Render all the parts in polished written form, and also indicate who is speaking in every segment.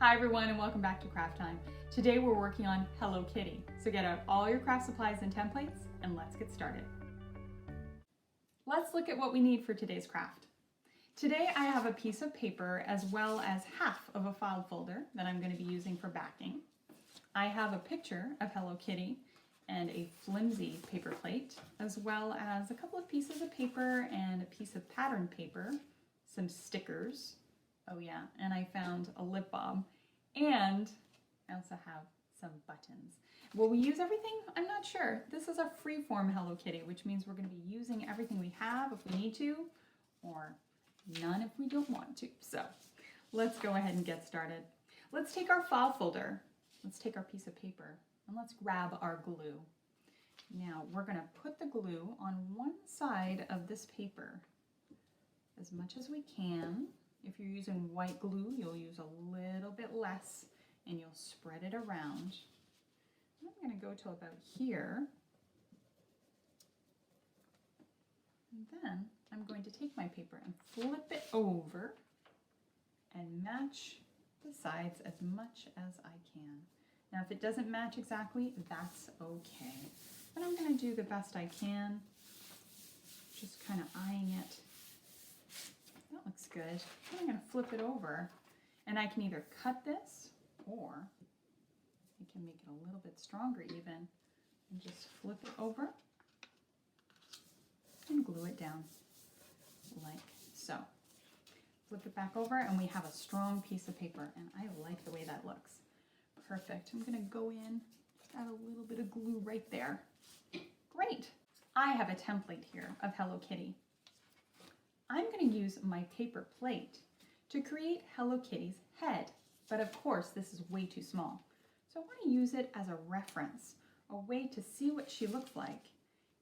Speaker 1: Hi everyone and welcome back to Craft Time. Today we're working on Hello Kitty. So get out all your craft supplies and templates and let's get started. Let's look at what we need for today's craft. Today I have a piece of paper as well as half of a file folder that I'm going to be using for backing. I have a picture of Hello Kitty and a flimsy paper plate, as well as a couple of pieces of paper and a piece of pattern paper, some stickers. Oh yeah, and I found a lip balm, and I also have some buttons. Will we use everything? I'm not sure. This is a free-form Hello Kitty, which means we're going to be using everything we have if we need to, or none if we don't want to. So let's go ahead and get started. Let's take our file folder, let's take our piece of paper, and let's grab our glue. Now we're going to put the glue on one side of this paper as much as we can. If you're using white glue, you'll use a little bit less and you'll spread it around. I'm going to go to about here. And then I'm going to take my paper and flip it over and match the sides as much as I can. Now if it doesn't match exactly, that's okay. But I'm going to do the best I can, just kind of eyeing it. That looks good. I'm going to flip it over, and I can either cut this or I can make it a little bit stronger even and just flip it over and glue it down like so. Flip it back over and we have a strong piece of paper, and I like the way that looks. Perfect. I'm going to go in, add a little bit of glue right there. Great. I have a template here of Hello Kitty. I'm going to use my paper plate to create Hello Kitty's head, but of course this is way too small. So I want to use it as a reference, a way to see what she looks like,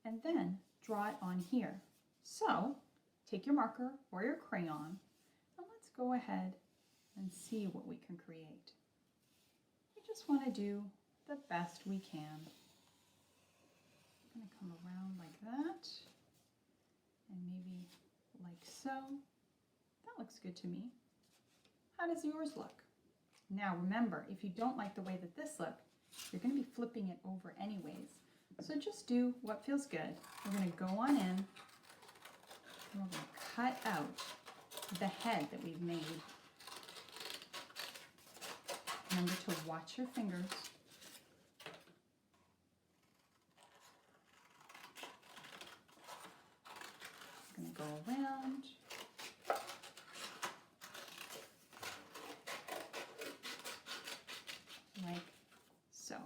Speaker 1: and then draw it on here. So take your marker or your crayon, and let's go ahead and see what we can create. We just want to do the best we can. I'm going to come around like that, and maybe like so. That looks good to me. How does yours look? Now remember, if you don't like the way that this looks, you're going to be flipping it over anyways. So just do what feels good. We're going to go on in and we're going to cut out the head that we've made. Remember to watch your fingers. I'm going to go around. Like so.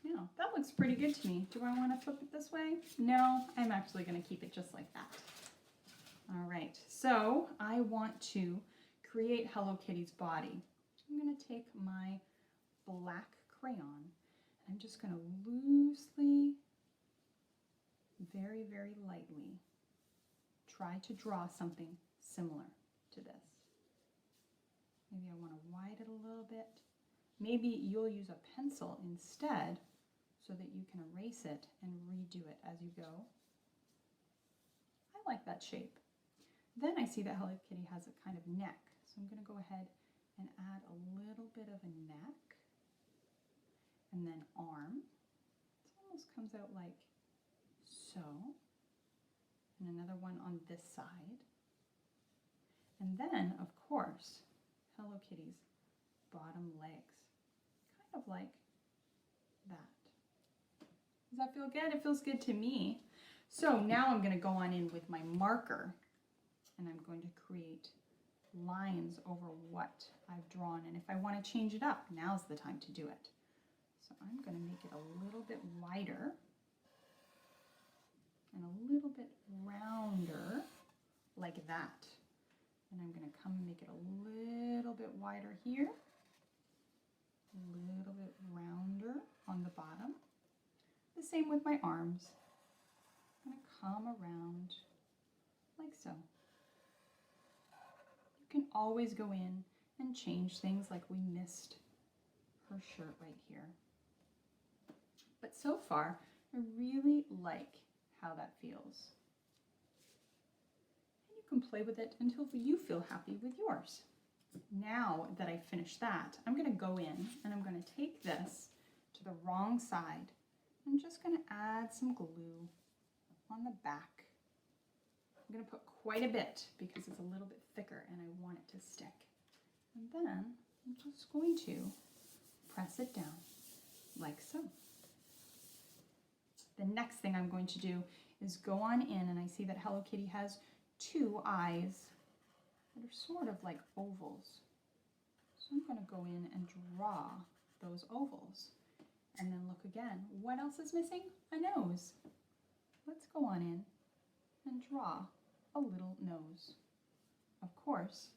Speaker 1: Now, that looks pretty good to me. Do I want to flip it this way? No, I'm actually going to keep it just like that. All right, so I want to create Hello Kitty's body. I'm going to take my black crayon and I'm just going to loosely, very, very lightly try to draw something similar to this. Maybe I want to widen it a little bit. Maybe you'll use a pencil instead so that you can erase it and redo it as you go. I like that shape. Then I see that Hello Kitty has a kind of neck, so I'm going to go ahead and add a little bit of a neck, and then arm. It almost comes out like so, and another one on this side. And then, of course, Hello Kitty's bottom legs, kind of like that. Does that feel good? It feels good to me. So now I'm going to go on in with my marker and I'm going to create lines over what I've drawn. And if I want to change it up, now's the time to do it. So I'm going to make it a little bit wider and a little bit rounder like that. And I'm going to come and make it a little bit wider here, a little bit rounder on the bottom. The same with my arms. I'm going to come around like so. You can always go in and change things, like we missed her shirt right here. But so far, I really like how that feels. And you can play with it until you feel happy with yours. Now that I finished that, I'm going to go in and I'm going to take this to the wrong side. I'm just going to add some glue on the back. I'm going to put quite a bit because it's a little bit thicker and I want it to stick. And then I'm just going to press it down like so. The next thing I'm going to do is go on in, and I see that Hello Kitty has two eyes that are sort of like ovals. So I'm going to go in and draw those ovals. And then look again. What else is missing? A nose. Let's go on in and draw a little nose. Of course,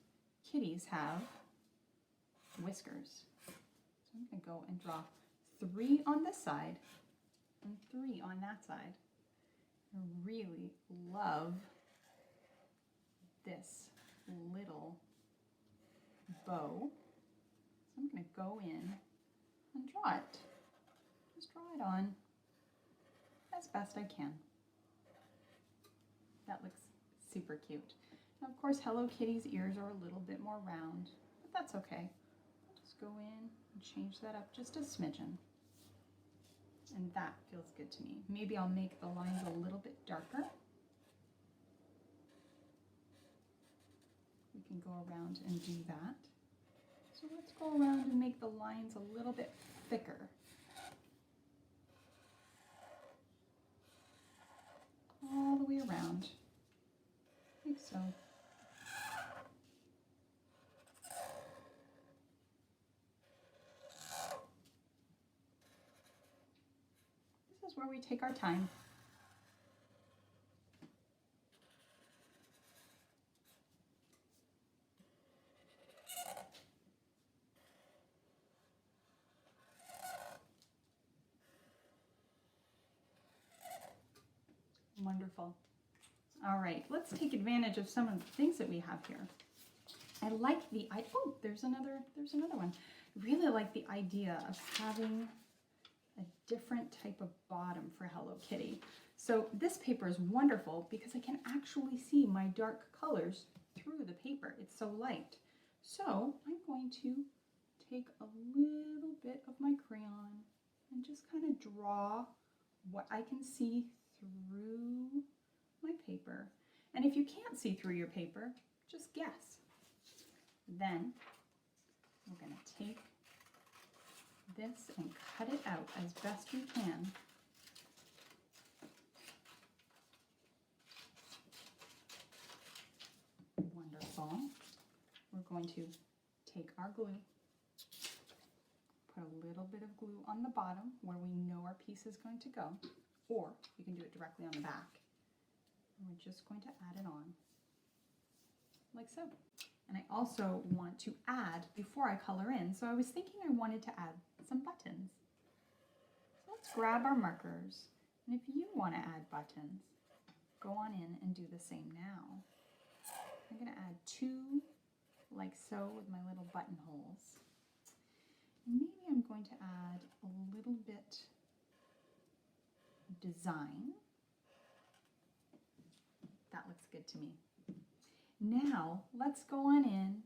Speaker 1: kitties have whiskers. So I'm going to go and draw 3 on this side and 3 on that side. I really love this little bow. So I'm going to go in and draw it. Just draw it on as best I can. That looks super cute. Now, of course, Hello Kitty's ears are a little bit more round, but that's okay. I'll just go in and change that up just a smidgen. And that feels good to me. Maybe I'll make the lines a little bit darker. We can go around and do that. So let's go around and make the lines a little bit thicker. All the way around, like so. This is where we take our time. Wonderful. All right, let's take advantage of some of the things that we have here. I like the, oh, there's another one. I really like the idea of having a different type of bottom for Hello Kitty. So this paper is wonderful because I can actually see my dark colors through the paper. It's so light. So I'm going to take a little bit of my crayon and just kind of draw what I can see through my paper. And if you can't see through your paper, just guess. Then we're going to take this and cut it out as best we can. Wonderful. We're going to take our glue, put a little bit of glue on the bottom where we know our piece is going to go, or you can do it directly on the back. And we're just going to add it on like so. And I also want to add before I color in. So I was thinking I wanted to add some buttons. So let's grab our markers. And if you want to add buttons, go on in and do the same now. I'm going to add 2 like so with my little buttonholes. Maybe I'm going to add a little bit of design. That looks good to me. Now let's go on in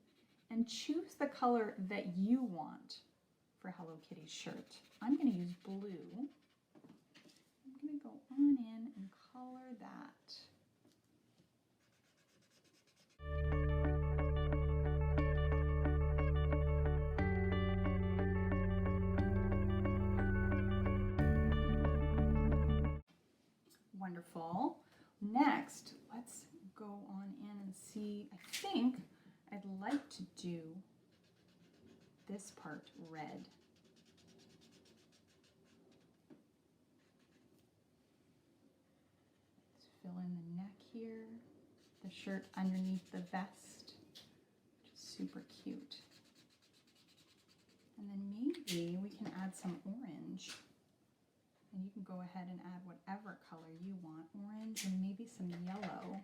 Speaker 1: and choose the color that you want for Hello Kitty's shirt. I'm going to use blue. I'm going to go on in and color that. Wonderful. Next, let's go on in and see. I think I'd like to do this part red. Let's fill in the neck here, the shirt underneath the vest, which is super cute. And then maybe we can add some orange. And you can go ahead and add whatever color you want, orange and maybe some yellow.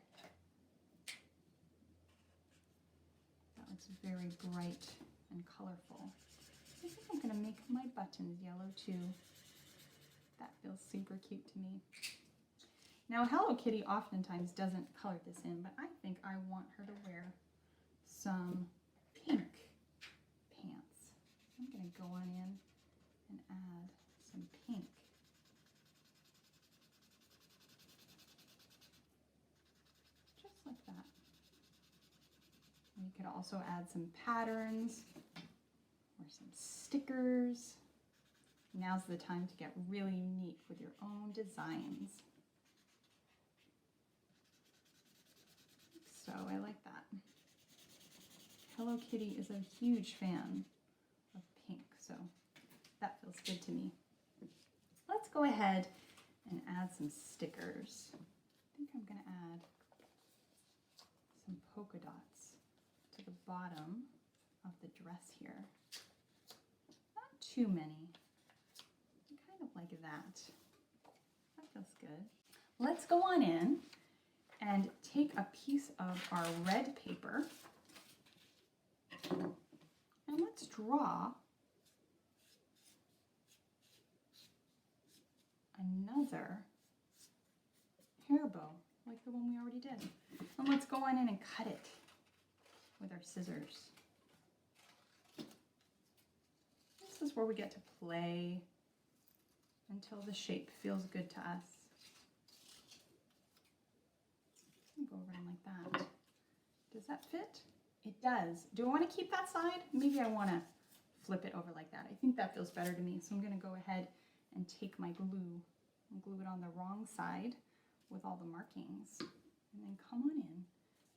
Speaker 1: That looks very bright and colorful. I think I'm going to make my buttons yellow too. That feels super cute to me. Now Hello Kitty oftentimes doesn't color this in, but I think I want her to wear some pink pants. I'm going to go on in and add some pink. Just like that. And you could also add some patterns or some stickers. Now's the time to get really unique with your own designs. So I like that. Hello Kitty is a huge fan of pink, so that feels good to me. Let's go ahead and add some stickers. I think I'm going to add some polka dots to the bottom of the dress here. Not too many. Kind of like that. That feels good. Let's go on in and take a piece of our red paper and let's draw another hair bow like the one we already did. And let's go on in and cut it with our scissors. This is where we get to play until the shape feels good to us. Go around like that. Does that fit? It does. Do I want to keep that side? Maybe I want to flip it over like that. I think that feels better to me. So I'm going to go ahead and take my glue and glue it on the wrong side with all the markings. And then come on in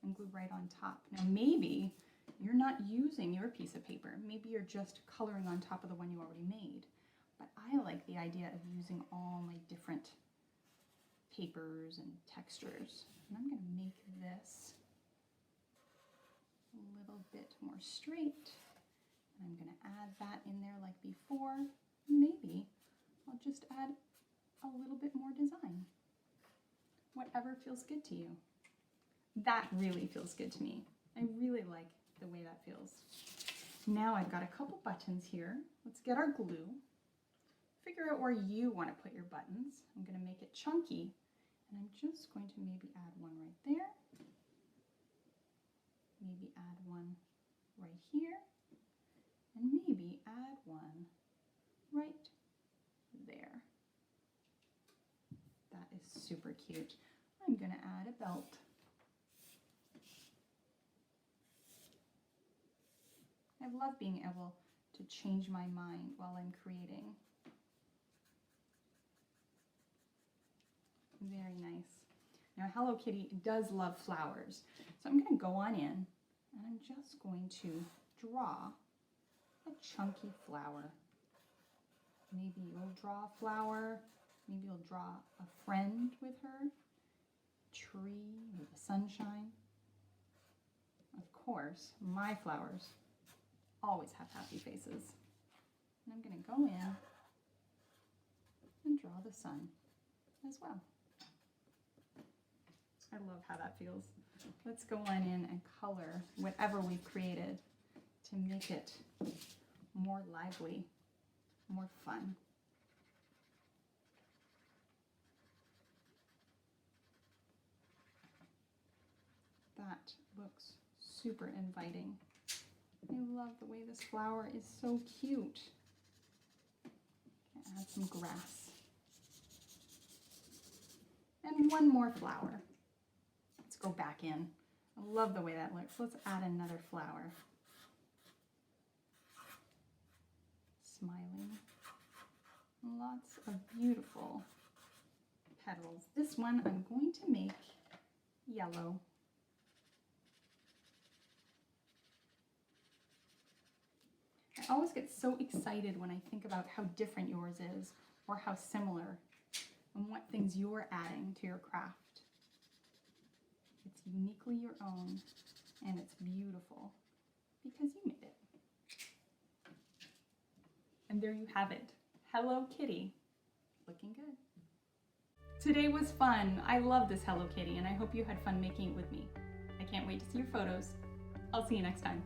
Speaker 1: and glue right on top. Now maybe you're not using your piece of paper. Maybe you're just coloring on top of the one you already made. But I like the idea of using all my different papers and textures. And I'm going to make this a little bit more straight. And I'm going to add that in there like before. Maybe I'll just add a little bit more design. Whatever feels good to you. That really feels good to me. I really like the way that feels. Now I've got a couple buttons here. Let's get our glue. Figure out where you want to put your buttons. I'm going to make it chunky. And I'm just going to maybe add one right there. Maybe add one right here. And maybe add one right there. That is super cute. I'm going to add a belt. I love being able to change my mind while I'm creating. Very nice. Now Hello Kitty does love flowers. So I'm going to go on in and I'm just going to draw a chunky flower. Maybe you'll draw a flower. Maybe you'll draw a friend with her. Tree with the sunshine. Of course, my flowers always have happy faces. And I'm going to go in and draw the sun as well. I love how that feels. Let's go on in and color whatever we've created to make it more lively, more fun. That looks super inviting. I love the way this flower is so cute. Add some grass. And one more flower. Let's go back in. I love the way that looks. Let's add another flower. Smiling. Lots of beautiful petals. This one I'm going to make yellow. I always get so excited when I think about how different yours is or how similar and what things you're adding to your craft. It's uniquely your own and it's beautiful because you made it. And there you have it. Hello Kitty. Looking good. Today was fun. I love this Hello Kitty and I hope you had fun making it with me. I can't wait to see your photos. I'll see you next time.